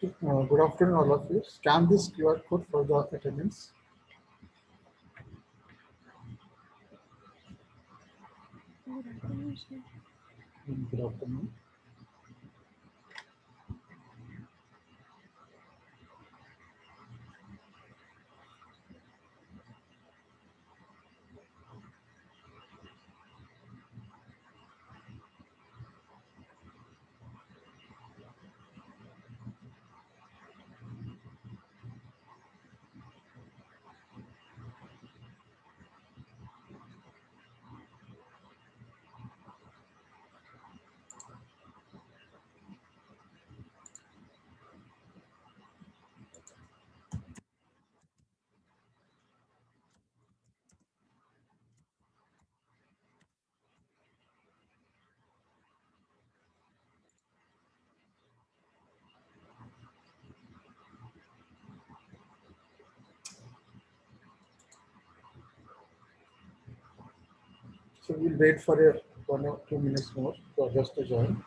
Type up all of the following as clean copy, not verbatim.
Good afternoon, all of you. Scan this QR code for the attendance. Good afternoon, sir. Good afternoon. So we'll wait for a 1 or 2 minutes more for others to join.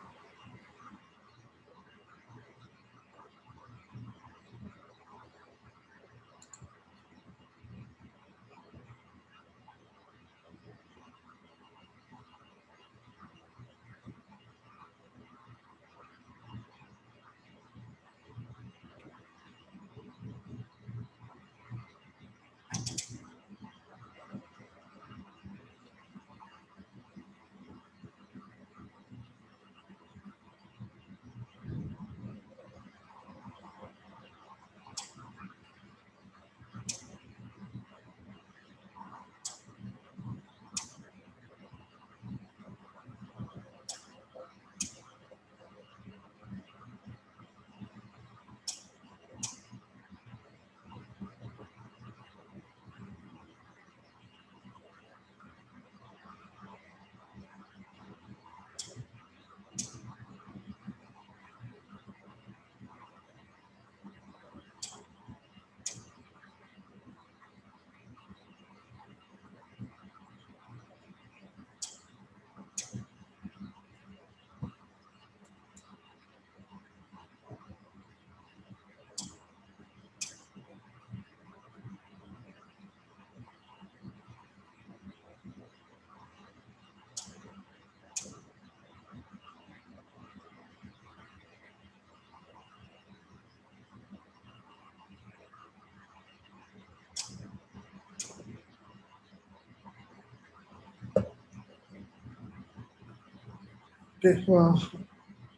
Okay,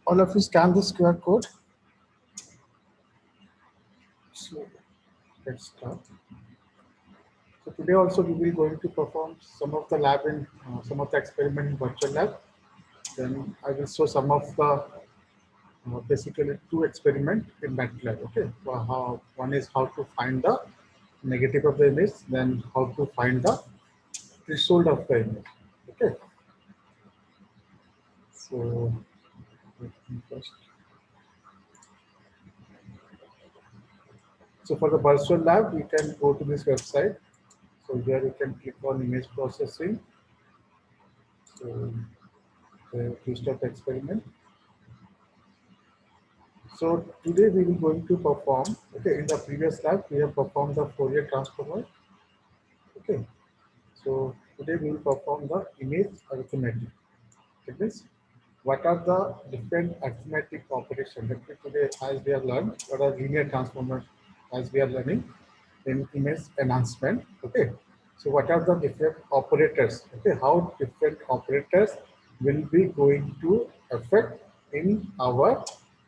all of you scan this QR code. So let's start. So today also we will going to perform some of the lab in some of the experiment in virtual lab. Then I will show some of the basically two experiment in MATLAB. Okay, so how one is how to find the negative of the image, then how to find the threshold of the image. Okay, so let me first. So for the virtual lab, you can go to this website. So there you can click on image processing. So to start the experiment. So today we will going to perform. Okay, in the previous lab we have performed the Fourier transform. Okay, so today we will perform the image arithmetic. It means what are the different arithmetic operations that today as we have learned, what are linear transformers as we are learning in image enhancement. Okay, so what are the different operators? Okay, how different operators will be going to affect in our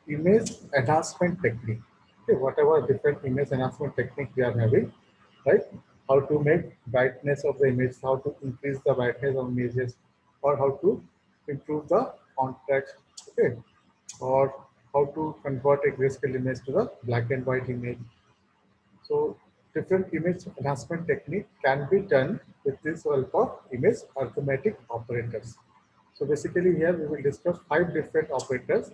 image enhancement technique. Okay, whatever different image enhancement technique we are having, right? How to make brightness of the image, how to increase the brightness of images, or how to improve the contrast, okay, or how to convert a grayscale image to the black and white image. So different image enhancement technique can be done with this help of image arithmetic operators. So basically here we will discuss 5 different operators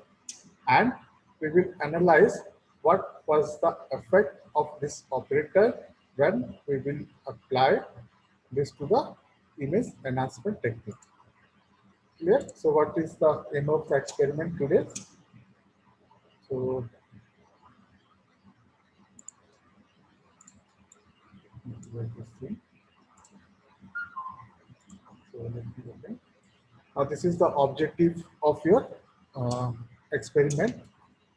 and we will analyze what was the effect of this operator when we will apply this to the image enhancement technique. Clear? So what is the aim of the experiment today? So like this thing. So let me open. Now this is the objective of your experiment.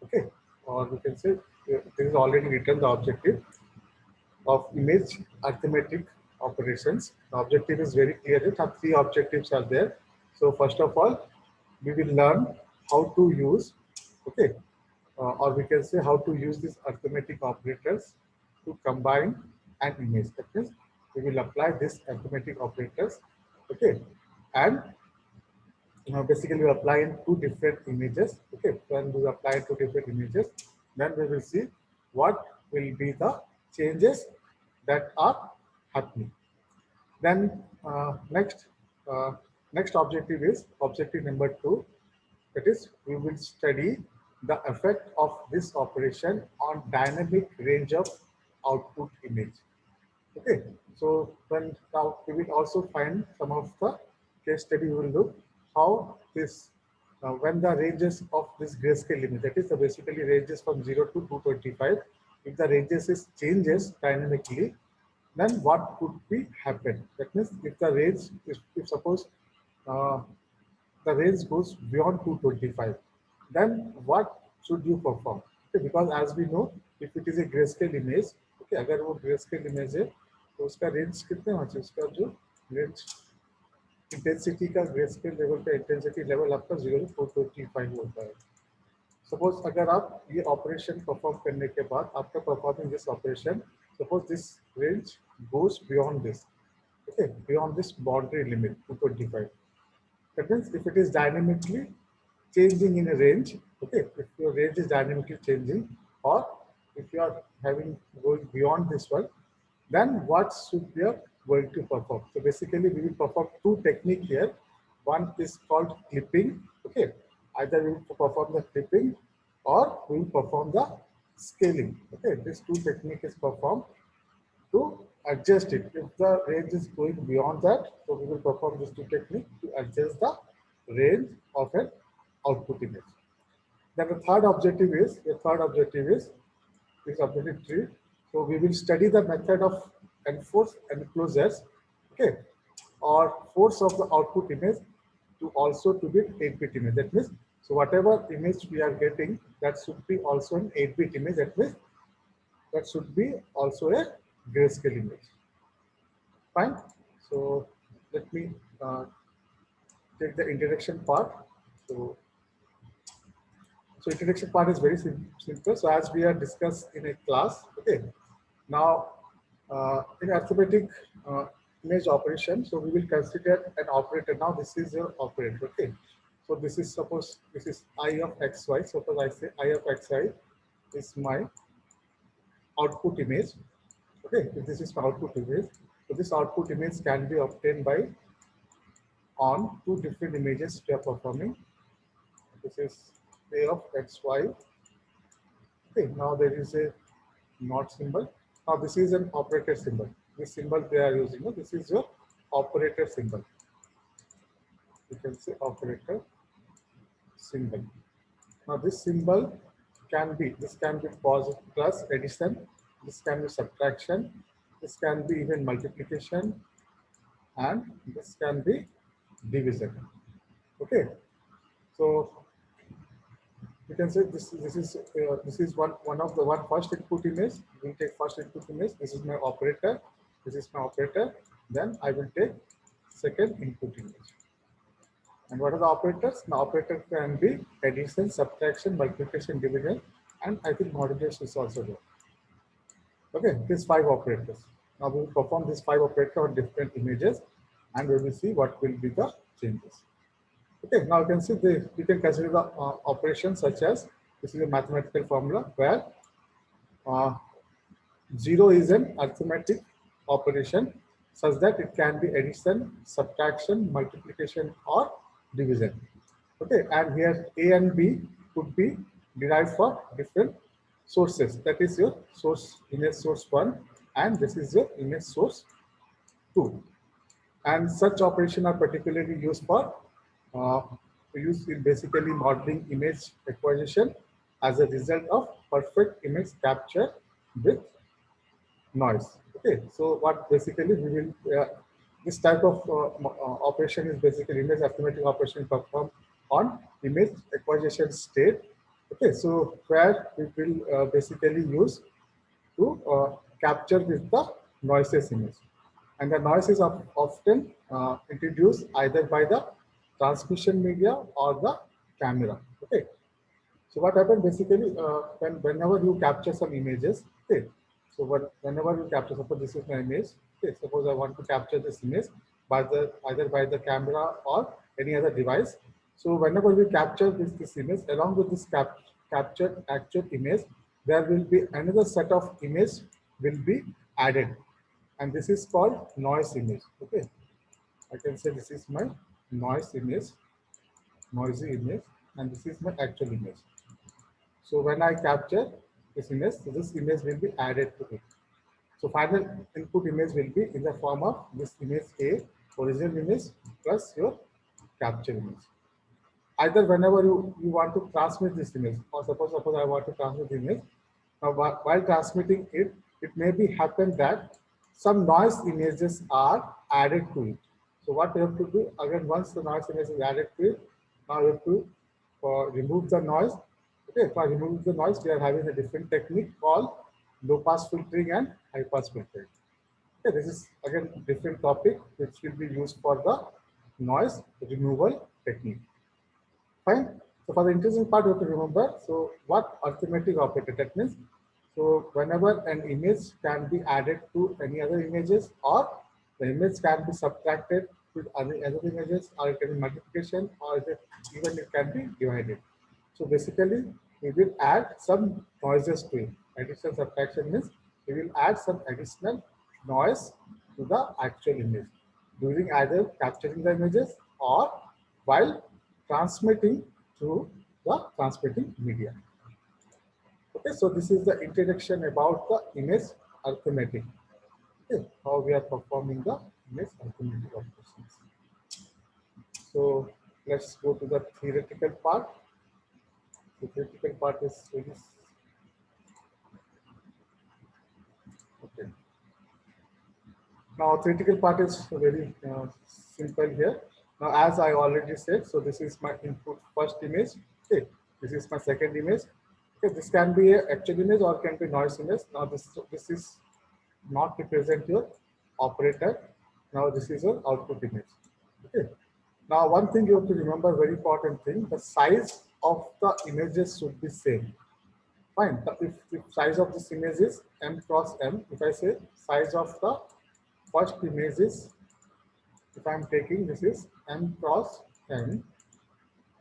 Okay, or we can say this is already written the objective of image arithmetic operations. The objective is very clear. Three objectives are there. So first of all, we will learn how to use, okay, or we can say how to use these arithmetic operators to combine an image. That means we will apply these arithmetic operators, okay, and basically we apply in two different images. Okay, when we apply two different images, then we will see what will be the changes that are happening. Then uh, next objective is objective number 2. That is, we will study the effect of this operation on dynamic range of output image. Okay, so when now we will also find some of the case study. We will look how this when the ranges of this grayscale limit, that is basically ranges from 0 to 225, if the ranges is changes dynamically, then what could be happen? That means if the range, if suppose uh, the range goes beyond 225, then what should you perform? Okay, because as we know, if it is a grayscale image, okay, अगर वो grayscale image है, तो उसका range कितने होना चाहिए? उसका जो range intensity का grayscale level का intensity level आपका 0 to 425 होता है. Suppose अगर आप ये operation perform करने के बाद after performing this operation, suppose this range goes beyond this, okay, beyond this boundary limit 225. That means if it is dynamically changing in a range, okay, if your range is dynamically changing, or if you are having going beyond this one, then what should we are going to perform? So basically we will perform two techniques here. One is called clipping, okay, either we will perform the clipping or we will perform the scaling. Okay, this two technique is performed to adjust it. If the range is going beyond that, so we will perform this two technique to adjust the range of an output image. Then the third objective is objective 3. So we will study the method of enforce enclosures, okay, or force of the output image to also to be 8-bit image. That means, so whatever image we are getting, that should be also an 8-bit image. That means that should be also a grayscale image. Fine. So let me take the introduction part. So, introduction part is very simple. So as we are discussed in a class, okay. Now, in arithmetic image operation, so we will consider an operator. Now this is your operator, okay. So this is, suppose this is I of xy. Suppose I say I of xy is my output image. Okay, if this is my output image, so this output image can be obtained by on two different images we are performing. This is A of xy. Okay, now there is a not symbol. Now this is an operator symbol. This symbol they are using. This is your operator symbol. You can say operator symbol. Now this symbol can be, this can be positive plus addition, this can be subtraction, this can be even multiplication, and this can be division. Okay, so you can say this is one of the first input image. We will take first input image. This is my operator. This is my operator. Then I will take second input image. And what are the operators? The operator can be addition, subtraction, multiplication, division, and I think modulation is also there. Okay, these 5 operators. Now we will perform these 5 operators on different images, and we will see what will be the changes. Okay, now you can see you can consider the operations such as, this is a mathematical formula where 0 is an arithmetic operation such that it can be addition, subtraction, multiplication, or division. Okay, and here A and B could be derived from different sources. That is your source, image source 1, and this is your image source 2. And such operations are particularly used for used in basically modeling image acquisition as a result of perfect image capture with noise. Okay, so what basically we will this type of operation is basically image arithmetic operation performed on image acquisition state. Okay, so where we will basically use to capture with the noises image, and the noise is often introduced either by the transmission media or the camera. Okay, so what happened basically whenever you capture some images, okay. So whenever you capture, suppose this is my image. Okay, suppose I want to capture this image by the either by the camera or any other device. So whenever we capture this image, along with this captured actual image, there will be another set of image will be added, and this is called noise image. Okay, I can say this is my noise image, noisy image, and this is my actual image. So when I capture this image will be added to it. So final input image will be in the form of this image A, original image plus your capture image. Either whenever you want to transmit this image, or suppose I want to transmit the image. Now while transmitting it, it may be happen that some noise images are added to it. So what you have to do, again, once the noise image is added to it, now you have to remove the noise. Okay, for removing the noise, we are having a different technique called low pass filtering and high pass filtering. Okay, this is again different topic which will be used for the noise removal technique. Fine. So for the interesting part, you have to remember. So what arithmetic operator, that means, so whenever an image can be added to any other images, or the image can be subtracted with other images, or it can be multiplication, or even it can be divided. So basically, we will add some noises to it. Addition subtraction means we will add some additional noise to the actual image during either capturing the images or while transmitting through the transmitting media. Okay, so this is the introduction about the image arithmetic. Okay, how we are performing the image arithmetic operations. So let's go to the theoretical part. The theoretical part is really okay. Now, theoretical part is very simple here. Now, as I already said, so this is my input first image. Okay, this is my second image. Okay, this can be a actual image or can be noise image. Now, this is not represent your operator. Now, this is your output image. Okay. Now, one thing you have to remember, very important thing: the size of the images should be same. Fine. If size of this image is m cross m, if I say size of the first image is, if I'm taking this is m cross n,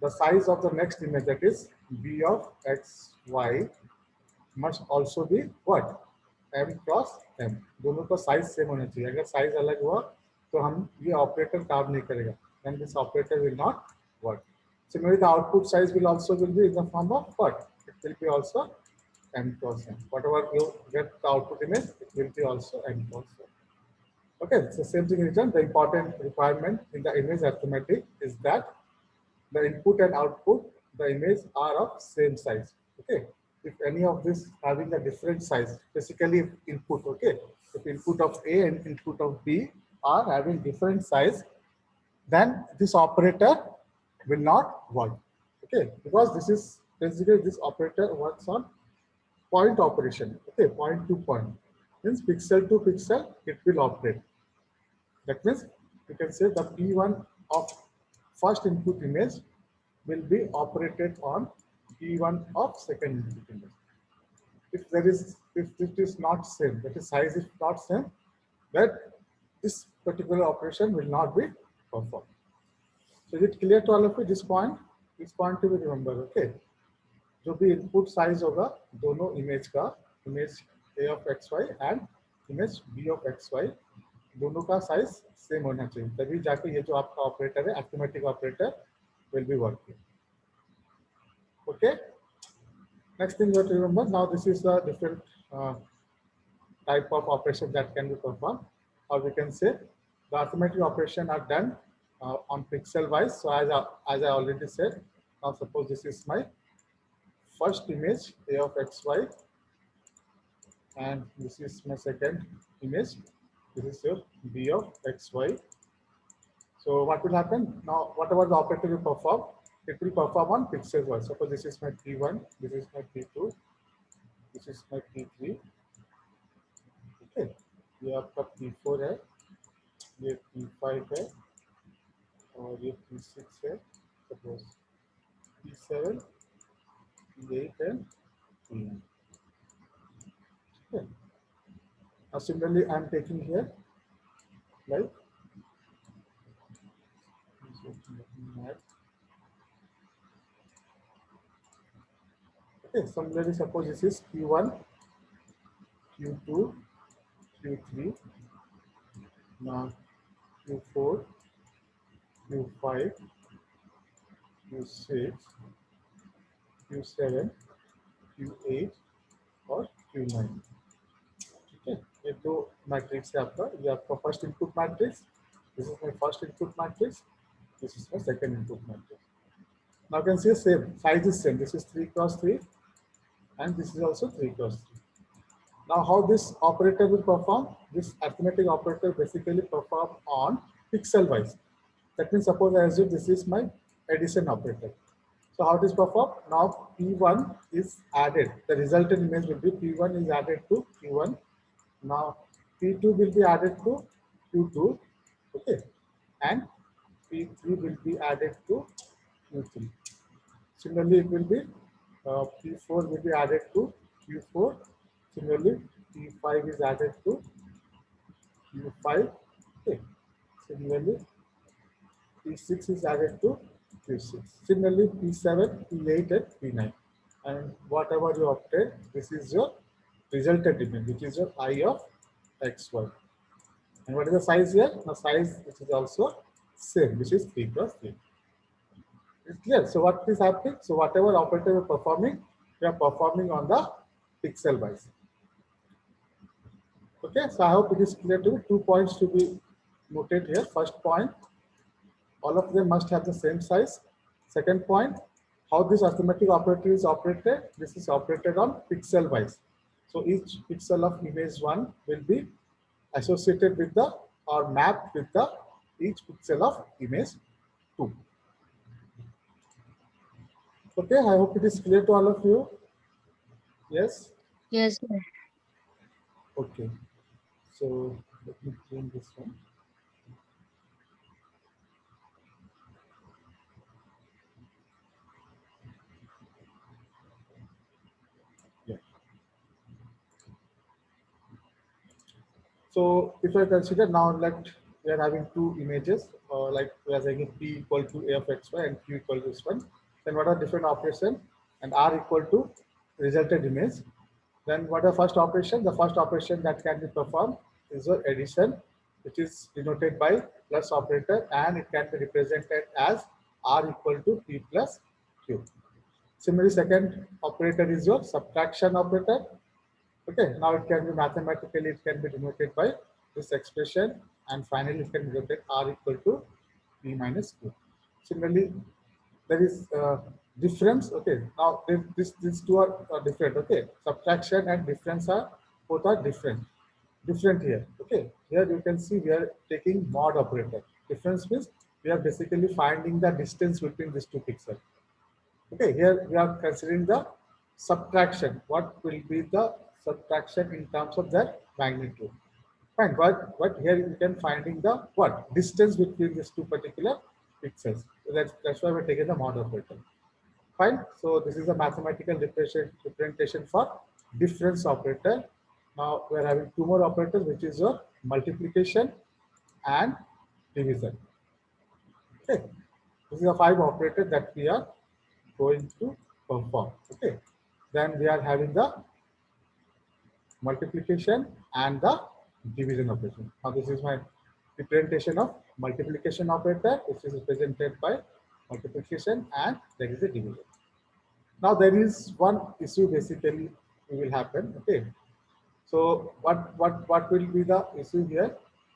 the size of the next image, that is b of x y, must also be what? m cross m. दोनों का size same होना चाहिए. अगर size अलग हुआ तो हम ये ऑपरेटर काम नहीं करेगा. Then this operator will not work. Similarly, the output size will be in the form of what? It will be also m cross m. Whatever you get the output image, it will be also m cross m. Okay, so same thing in return. The important requirement in the image arithmetic is that the input and output, the image are of same size. Okay, if any of this having a different size, basically if input, okay, if input of A and input of B are having different size, then this operator will not work. Okay, because this is basically this operator works on point operation. Okay, point to point means pixel to pixel it will operate. That means you can say the P1 of first input image will be operated on P1 of second input image. If it is not same, that is size is not same, that this particular operation will not be performed. So is it clear to all of you this point? This point to be remember, okay? जो भी input size होगा दोनों image का, image A of X Y and image B of X Y, दोनों का size same होना चाहिए, तभी जाके ये जो आपका ऑपरेटर है arithmetic operator will be working. Okay, next thing you have to remember, now this is the different type of operation that can be performed, or we can say the arithmetic operation are done on pixel wise. So as I already said, now suppose this is my first image A of xy, and this is my second image. This is your B of xy. So what will happen now? Whatever the operator will perform, it will perform on pixels wise. Suppose this is my P1, this is my P2, this is my P3. Okay, ये आपका P4 है, ये P5 है, और ये P6 है. Suppose P7, P8 and P9. Okay. Now similarly, I am taking here like okay. Similarly, suppose this is Q1, Q2, Q3, now Q4, Q5, Q6, Q7, Q8 और Q9. ठीक है, ये दो मैट्रिक्स है आपका. ये आपका first input matrix. This is my first input matrix. This is my second input matrix. Now you can see same size is same. This is 3 cross 3 and this is also 3 cross 3. Now how this operator will perform? This arithmetic operator basically perform on pixel wise. That means suppose I assume this is my addition operator. So how it is performed? Now P1 is added. The resultant image will be P1 is added to Q1. Now P2 will be added to Q2. Okay. And P3 will be added to Q3. Similarly, it will be P4 will be added to Q4. Similarly, P5 is added to Q5. Okay. Similarly, P6 is added to Q6. Similarly, P7, P8, and P9. And whatever you obtain, this is your resultant image, which is your I of XY. And what is the size here? The size which is also same, which is 3 cross 3. It's clear. So what is happening? So whatever operator you're performing, you are performing on the pixel wise. Okay, so I hope it is clear to you. 2 points to be noted here. First point, all of them must have the same size. Second point, how this arithmetic operator is operated. This is operated on pixel wise. So each pixel of image 1 will be associated with the or mapped with the each pixel of image 2. Okay, I hope it is clear to all of you. Yes? Yes, sir. Okay. So let me change this one. Yeah. So if I consider now that we are having two images, like we are saying P equal to A of xy and Q equal to x1, then what are different operation and R equal to resulted image. Then what are first operation? The first operation that can be performed is the addition, which is denoted by plus operator, and it can be represented as R equal to P plus Q. Similarly, second operator is your subtraction operator. Okay, now it can be mathematically, it can be denoted by this expression, and finally it can be denoted R equal to P minus Q. Similarly, there is difference. Okay, now these two are different. Okay, subtraction and difference are both are different here. Okay, here you can see we are taking mod operator. Difference means we are basically finding the distance between these two pixels. Okay, here we are considering the subtraction. What will be the subtraction in terms of their magnitude? Fine, but here you can finding the what distance between these two particular pixels. So that's why we're taking the mod operator. Fine. So this is a mathematical representation for difference operator. Now we are having two more operators, which is your multiplication and division. Okay. This is a 5 operator that we are going to perform. Okay. Then we are having the multiplication and the division operation. Now this is my representation of multiplication operator, which is represented by multiplication, and there is a division. Now there is one issue basically will happen. Okay. So what will be the issue here?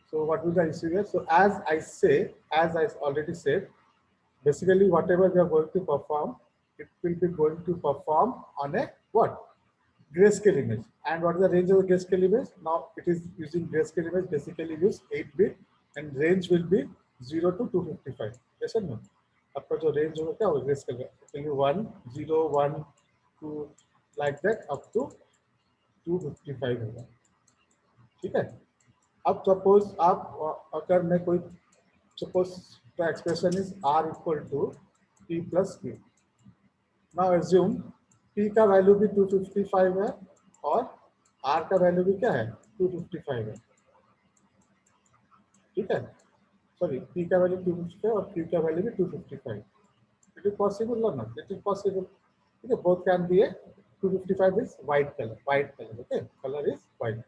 So what will the issue here? So as I already said, basically whatever we are going to perform, it will be going to perform on a what? grayscale image. And what is the range of the grayscale image? Now it is using grayscale image, basically use 8-bit and range will be 0 to 255. Yes or no? आपका जो range होगा क्या होगा grayscale का? It will be 1, 0, 1, 2 like that up to 255 होगा. ठीक है. अब suppose आप अगर मैं कोई suppose the expression is r equal to p plus q. Now assume p का वैल्यू भी 255 है और r का वैल्यू भी क्या है 255 है. ठीक है. सॉरी p का वैल्यू 255 और q का वैल्यू भी 255. इट इज पॉसिबल और नॉट? It is possible. ठीक है. Both can be a 255 is white colour. Okay. Colour is white.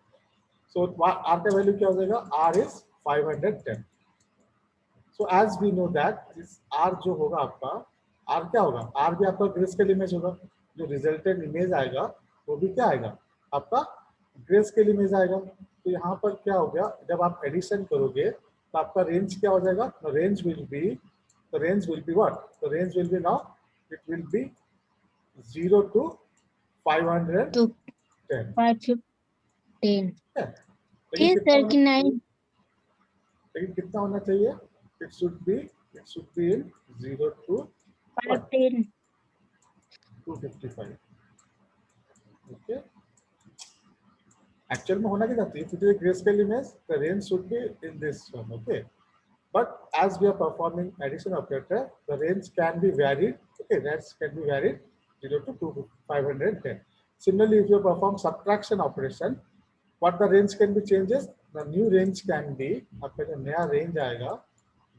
So r का वैल्यू क्या हो जाएगा? r is 510. So as we know that this r जो होगा आपका r क्या होगा? r भी आपका ग्रेस्केल इमेज होगा. जो रिजल्टेंट इमेज आएगा वो भी क्या आएगा? आपका ग्रेस्केल इमेज आएगा. तो यहाँ पर क्या हो गया? जब आप एडिशन करोगे तो आपका रेंज क्या हो जाएगा? Range will be what? The range will be now it will be 0 to 510. तो 510. लेकिन Is कितना होना चाहिए? 39. लेकिन कितना होना चाहिए? It should be in 0 to 510. 255. Okay. Actual में होना क्या चाहिए? If it is a grayscale image, the range should be in this one. Okay. But as we are performing addition operator, the range can be varied. Okay, range can be varied 0 to 510. Similarly, if you perform subtraction operation, what the range can be changes? The new range can be आपका जो नया range आएगा,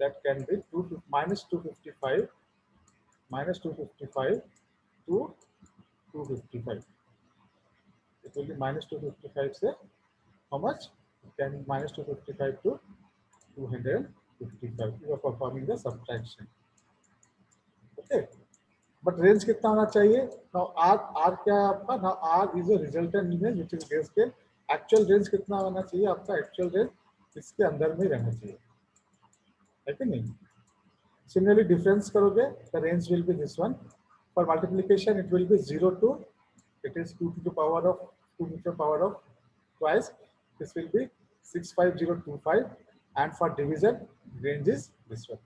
that can be minus 255 to 255. It will be minus 255 से how much? It can be minus 255 to 255. You are performing the subtraction. Okay. But range कितना होना चाहिए? Now R क्या है आपका? Now R is a resultant image which is grayscale. Actual range कितना होना चाहिए? आपका actual range इसके अंदर में रहना चाहिए. है कि नहीं? Similarly, difference करोगे, the range will be this one. For multiplication, it will be 0 to, it is 2 to the power of twice. This will be 65025, and for division, range is this one.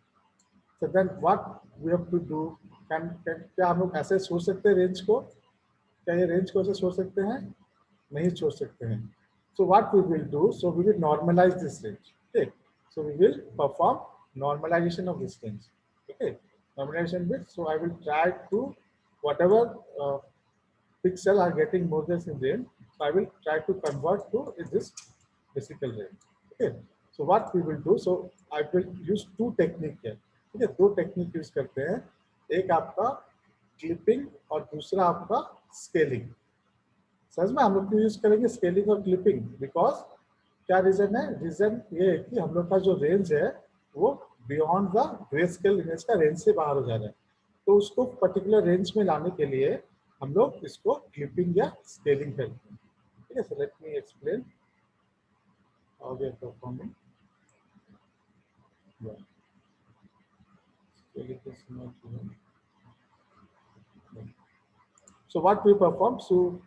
So then what we have to do? क्या हम लोग ऐसे छोड़ सकते हैं range को? क्या ये रेंज को ऐसे छोड़ सकते हैं? नहीं छोड़ सकते हैं. So what we will do? So we will normalize this range. Okay. So we will perform normalization of this range. Okay. Normalization bit. So I will try to whatever pixel are getting more than in range. So I will try to convert to this physical range. Okay. So what we will do? So I will use two technique here. ठीक है. दो technique use करते हैं. एक आपका clipping और दूसरा आपका स्केलिंग. समझ में? हम लोग क्यों यूज करेंगे स्केलिंग और क्लिपिंग? बिकॉज क्या रीजन है? रीजन ये है कि हम लोग का जो रेंज है वो beyond the grey scale image का रेंज से बाहर हो जा रहा है. तो उसको पर्टिकुलर रेंज में लाने के लिए हम लोग इसको क्लिपिंग या स्केलिंग करते हैं. ठीक है. So let me explain how we are performing. Scaling is not here. So what we perform? So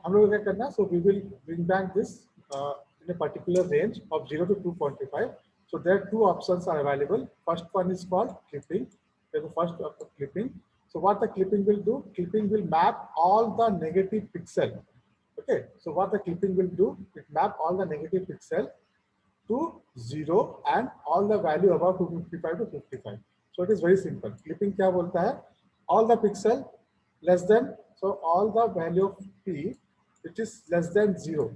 हम लोग क्या करना? So we will bring back this in a particular range of 0 to 245. So there are two options are available. First one is called clipping. There's the first clipping. So what the clipping will do? Clipping will map all the negative pixel. Okay. So what the clipping will do? It map all the negative pixel to 0 and all the value above 255 to 55. So it is very simple. Clipping क्या बोलता है? All the pixel less than, so all the value of p which is less than 0.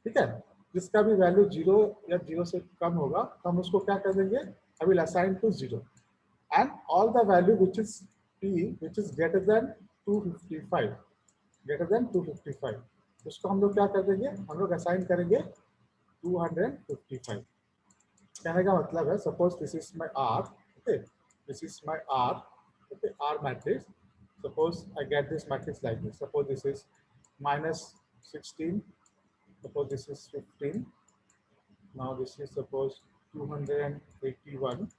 ठीक है. जिसका भी value 0 या 0 से कम होगा हम उसको क्या कर देंगे? I will assign to 0. And all the value which is p which is greater than 255, उसको हम लोग क्या कर देंगे? हम लोग असाइन करेंगे 255. कहने का मतलब है suppose this is my R. Okay. This is my R. Okay. R matrix. Suppose I get this matrix like this. Suppose this is minus 16. Suppose this is 15. Now this is suppose 281.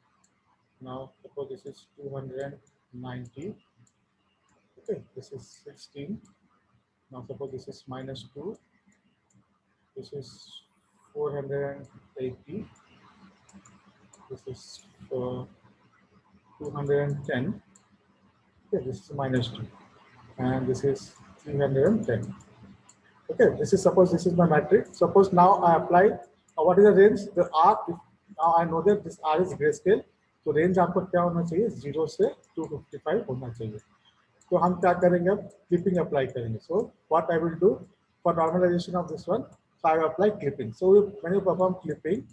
Now suppose this is 290. Okay, this is 16. Now suppose this is -2, this is 480, this is 210. Okay, this is -2, and this is 310. Okay, this is suppose this is my matrix. Suppose now I apply what is the range? The R. Now I know that this R is grayscale. तो range आपको क्या होना चाहिए? 0 से 255 होना चाहिए. तो हम क्या करेंगे? अब क्लिपिंग अप्लाई करेंगे. So what I will do for normalization of this one? So I will apply clipping. So when you perform clipping,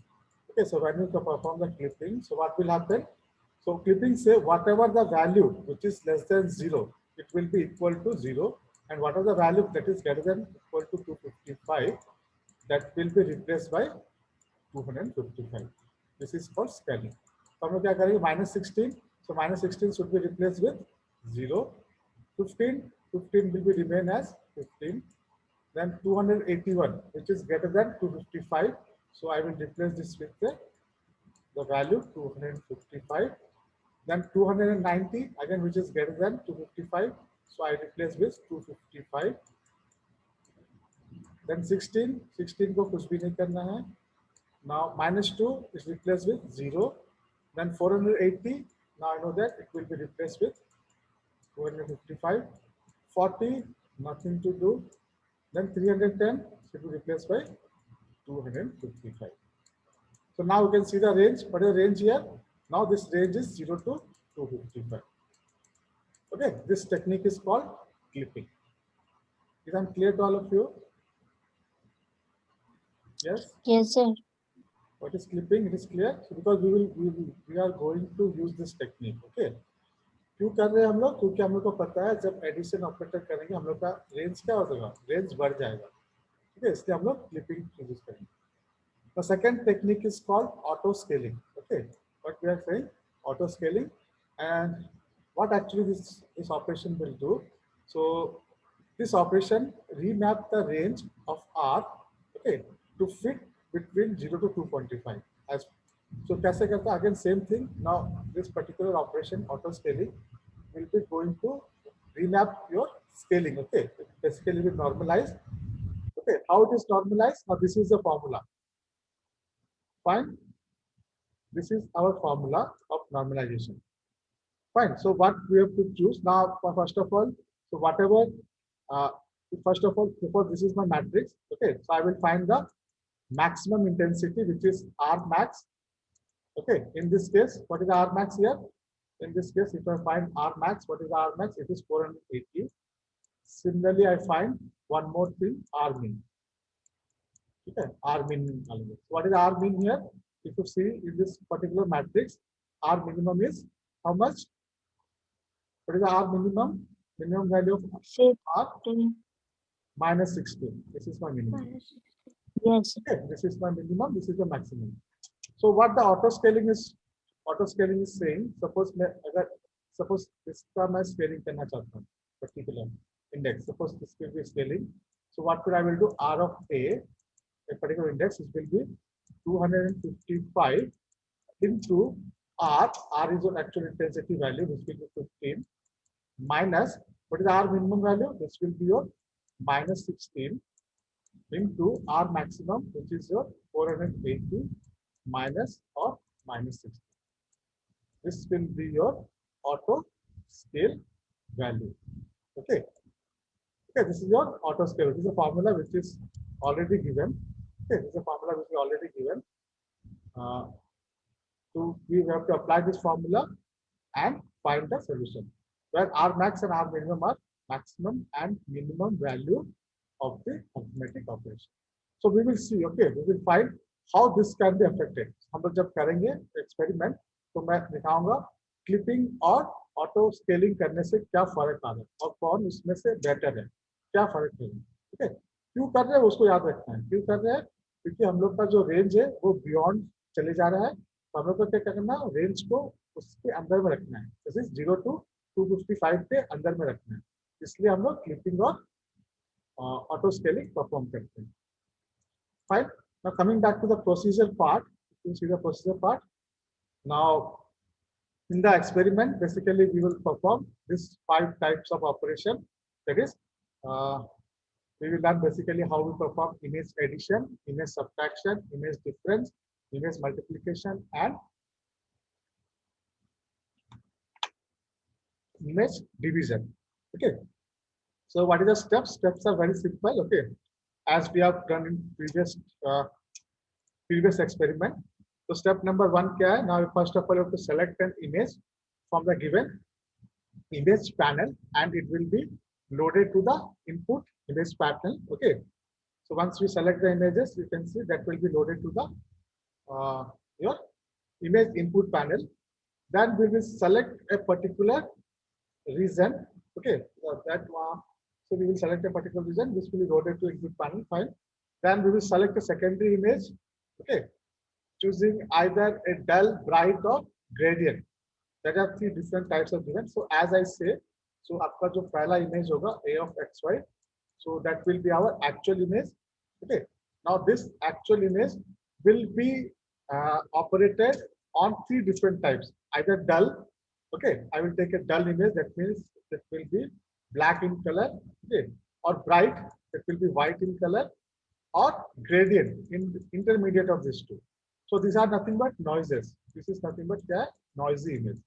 okay. So when you perform the clipping, so what will happen? So clipping say whatever the value which is less than 0, it will be equal to 0, and whatever the value that is greater than equal to 255, that will be replaced by 255. This is for scaling. तो हम लोग क्या करेंगे? -16. So -16 should be replaced with 0. 15. 15 will be remain as 15. Then 281, which is greater than 255. So I will replace this with the value 255. Then 290 again, which is greater than 255. So I replace with 255. Then 16, 16 को कुछ भी नहीं करना है. Now -2 is replaced with 0. Then 480. Now I know that it will be replaced with 255. 40, nothing to do. Then 310 should be replaced by 255. So now you can see the range. What is the range here? Now this range is 0 to 255. Okay, this technique is called clipping. Is that clear to all of you? Yes. Yes, sir. What is clipping? It is clear. So because we are going to use this technique. Okay. क्यों कर रहे हैं हम लोग? क्योंकि हम लोग को पता है जब एडिशन ऑपरेटर करेंगे हम लोग का रेंज क्या हो जाएगा? रेंज बढ़ जाएगा. ठीक है, इसलिए हम लोग क्लिपिंग यूज करेंगे. The second technique is called auto scaling. Okay, what we are saying, auto scaling, and what actually this operation will do. So this operation remap the range of R, okay, to fit between 0 to 2.5. As so, कैसे करता है? Again same thing. Now this particular operation auto scaling will be going to remap your scaling. Okay, basically we normalize. Okay, how it is normalized? Now this is the formula. Fine. This is our formula of normalization. Fine. So what we have to choose now, first of all, so whatever, uh, first of all, before this is my matrix. Okay. So I will find the maximum intensity, which is R max. Okay. In this case, what is R max here? In this case, if I find R max, what is R max? It is 480. Similarly, I find one more thing, R min. Okay. R min. What is R min here? If you see in this particular matrix, R minimum is how much? What is the R minimum? Minimum value of R -16. This is my minimum. Yes. Okay, this is my minimum. This is the maximum. So what the auto scaling is saying. Suppose this का मैं scaling करना चाहता हूँ particular index. Suppose this will be scaling. So what could I will do? R of a particular index, it will be 255 into R. R is your actual intensity value, which will be 15, minus what is R minimum value? This will be your -16 into R maximum, which is your 480 minus or -16. This will be your auto scale value. Okay. Okay, this is your auto scale. This is a formula which is already given. Okay, this is a formula which is already given. So we have to apply this formula and find the solution, where R max and R minimum are maximum and minimum value of the arithmetic operation. So we will see, okay, we will find how this can be affected. हम लोग जब करेंगे experiment, तो मैं दिखाऊंगा clipping और auto scaling करने से क्या फर्क आ रहा है और कौन उसमें से बेटर है, क्या फर्क है. ठीक है, क्यों कर रहे हैं उसको याद रखना है. क्यों कर रहे हैं? क्योंकि हम लोग का जो रेंज है वो बियॉन्ड चले जा रहा है. तो हम लोग को क्या करना है? रेंज को उसके अंदर में रखना है. दिस इज 0 to 255 के अंदर में रखना है. इसलिए हम लोग क्लिपिंग और ऑटो स्केलिंग परफॉर्म करते हैं. Fine. Now coming back to the procedure part, you see the procedure part. Now in the experiment, basically we will perform these 5 types of operation. That is, We will learn basically how we perform image addition, image subtraction, image difference, image multiplication, and image division. Okay. So what is the steps? Steps are very simple. Okay. As we have done in previous experiment. So step number one क्या है? Now first of all you have to select an image from the given image panel and it will be loaded to the input image panel. Okay. So once we select the images, you can see that will be loaded to the your image input panel. Then we will select a particular region. Okay, so we will select a particular region. This will be loaded to input panel. Fine. Then we will select a secondary image. Okay, choosing either a dull, bright, or gradient. There are three different types of events. So as I say, so आपका जो पहला image होगा a of xy, so that will be our actual image. Okay. Now this actual image will be operated on three different types. Either dull. Okay, I will take a dull image. That means that will be black in color. Okay, or bright. That will be white in color, or gradient in intermediate of these two. So these are nothing but noises. This is nothing but a noisy image.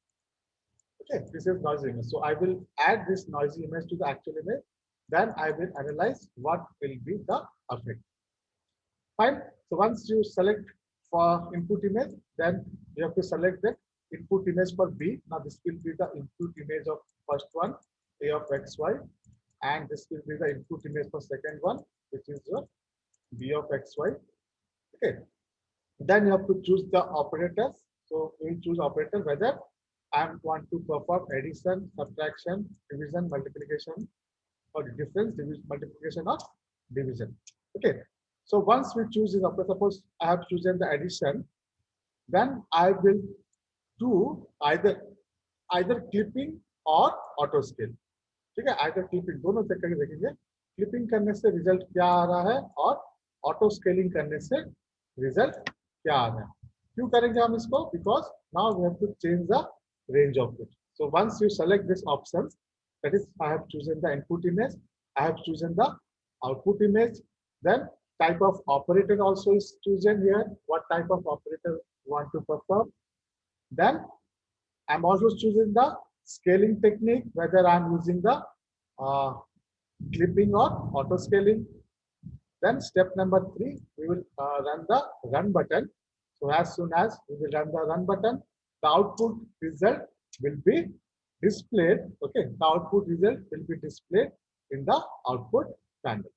Okay, this is noisy image. So I will add this noisy image to the actual image. Then I will analyze what will be the effect. Fine. So once you select for input image, then you have to select the input image for B. Now this will be the input image of first one, A of xy, and this will be the input image for second one, which is your B of xy. Okay. Then you have to choose the operators. So we will choose operator whether I want to perform addition, subtraction, division, multiplication, or difference, division, multiplication, or division. Okay. So once we choose this operator, suppose I have chosen the addition, then I will do either clipping or auto scale. ठीक है, either clipping दोनों से करके देखेंगे. Clipping करने से result क्या आ रहा है और ऑटो स्केलिंग करने से रिजल्ट क्या आ रहा है. क्यों करेंगे हम इसको? Because now we have to change the range of it. So once you select this option, that is, I have chosen the input image, I have chosen the output image, then type of operator also is chosen here. What type of operator you want to perform? Then I'm also choosing the scaling technique, whether I'm using the uh, clipping or auto scaling. Then step number 3, we will run the run button. So as soon as we will run the run button, the output result will be displayed. Okay, the output result will be displayed in the output panel.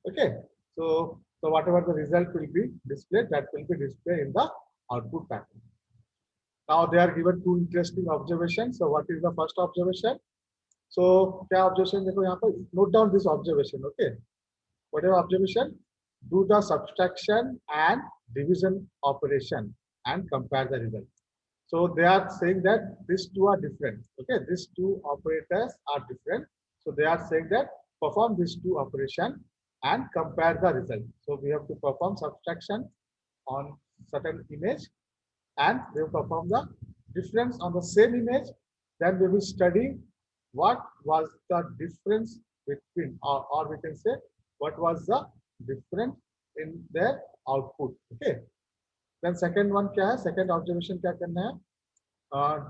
Okay, so whatever the result will be displayed, that will be displayed in the output panel. Now they are given two interesting observations. So what is the first observation? So क्या observation देखो यहाँ पर, note down this observation. Okay, whatever observation, do the subtraction and division operation and compare the result. So they are saying that these two are different. Okay, these two operators are different. So they are saying that perform these two operation and compare the result. So we have to perform subtraction on certain image and we will perform the difference on the same image. Then we will study what was the difference between, or we can say what was the difference in their output. Okay. Then second one क्या है? Second observation क्या करना है?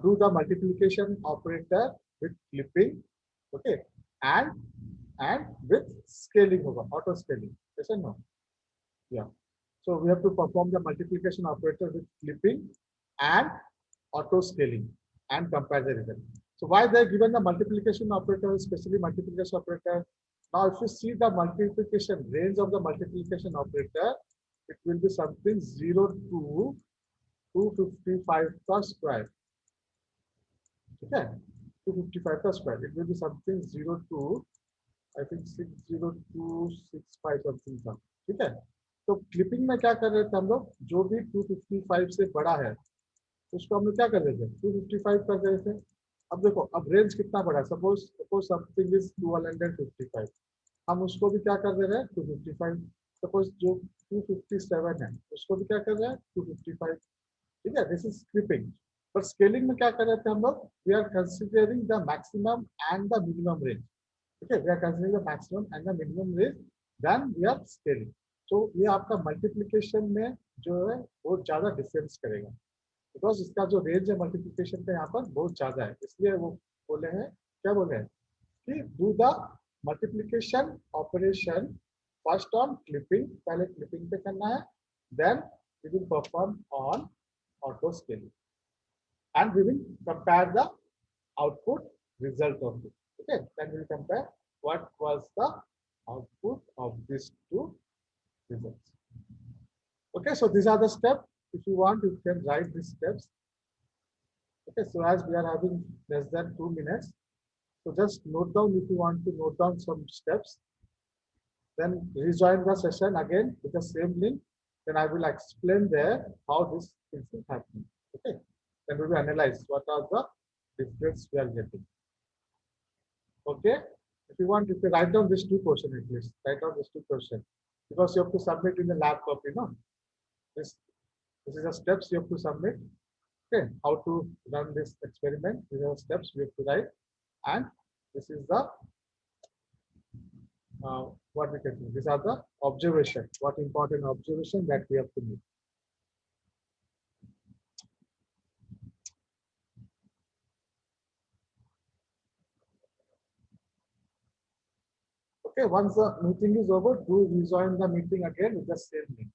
Do the multiplication operator with clipping. Okay. And with scaling होगा, auto scaling. Yes or no? Yeah. So we have to perform the multiplication operator with clipping and auto scaling and compare the result. So why they are given the multiplication operator, especially multiplication operator? Now, if you see the multiplication range of the multiplication operator, it will be something 0 to 255 का square. Okay, 255 का square. It will be something 0 to, I think 60265 something का. ठीक है. तो clipping में क्या कर रहे थे हम लोग, जो भी 255 से बड़ा है उसको हम लोग क्या कर रहे थे, 255 कर रहे थे. अब देखो, अब रेंज कितना बड़ा है, सपोज समथिंग इज 255, हम उसको भी क्या कर दे रहे हैं 255. सपोज जो 257 है उसको भी क्या कर रहे हैं 255. ठीक है, दिस इज क्लिपिंग. पर स्केलिंग में क्या कर रहे थे हम लोग, we are considering the maximum and the minimum range. Okay, we are considering the maximum and the minimum range, then we are scaling. तो ये आपका मल्टीप्लीकेशन में जो है वो ज्यादा डिफरेंस करेगा, बिकॉज इसका जो रेंज है मल्टीप्लीकेशन का यहाँ पर बहुत ज्यादा है, इसलिए वो बोले हैं, क्या बोले हैं कि do the multiplication operation first on clipping, पहले क्लिपिंग पे करना है, then we will perform on auto scaling and we will compare the output result of it. Okay, then we will compare what was the output of these two results. Okay, so these are the steps. If you want, you can write these steps. Okay, so as we are having less than 2 minutes, so just note down if you want to note down some steps. Then rejoin the session again with the same link. Then I will explain there how this thing is happening. Okay, then we will analyze what are the difference we are getting. Okay, if you want, you can write down these two questions at least. Write down these two questions because you have to submit in the lab copy. No, this is the steps you have to submit. Okay, how to run this experiment. These are the steps we have to write, and this is the what we can do. These are the observation. What important observation that we have to make. Okay, once the meeting is over, do rejoin the meeting again with the same link.